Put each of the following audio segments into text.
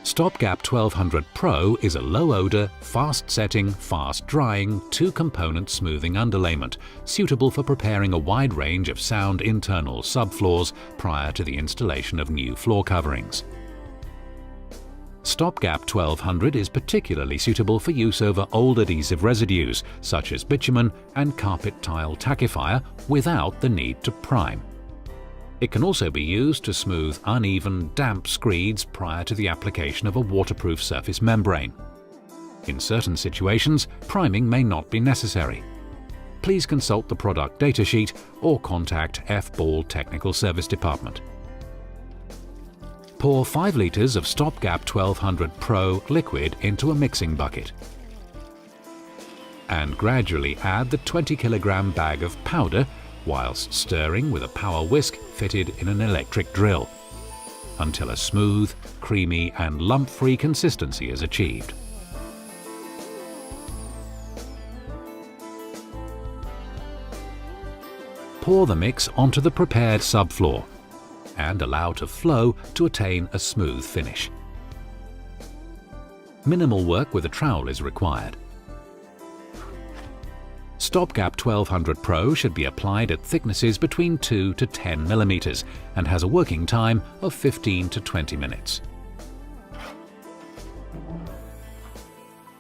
Stopgap 1200 Pro is a low-odour, fast-setting, fast-drying, two-component smoothing underlayment, suitable for preparing a wide range of sound internal subfloors prior to the installation of new floor coverings. Stopgap 1200 is particularly suitable for use over old adhesive residues, such as bitumen and carpet tile tackifier, without the need to prime. It can also be used to smooth uneven, damp screeds prior to the application of a waterproof surface membrane. In certain situations, priming may not be necessary. Please consult the product datasheet or contact F-Ball Technical Service Department. Pour 5 litres of Stopgap 1200 Pro liquid into a mixing bucket and gradually add the 20 kg bag of powder whilst stirring with a power whisk fitted in an electric drill until a smooth, creamy and lump-free consistency is achieved. Pour the mix onto the prepared subfloor and allow to flow to attain a smooth finish. Minimal work with a trowel is required. Stopgap 1200 Pro should be applied at thicknesses between 2 to 10 mm and has a working time of 15 to 20 minutes.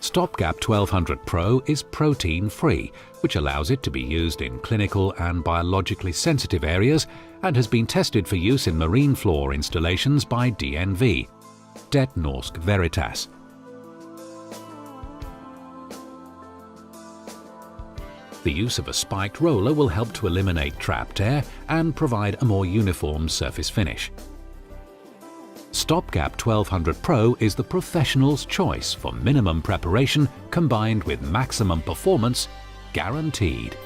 Stopgap 1200 Pro is protein-free, which allows it to be used in clinical and biologically sensitive areas and has been tested for use in marine floor installations by DNV, Det Norsk Veritas. The use of a spiked roller will help to eliminate trapped air and provide a more uniform surface finish. Stopgap 1200 Pro is the professional's choice for minimum preparation combined with maximum performance guaranteed.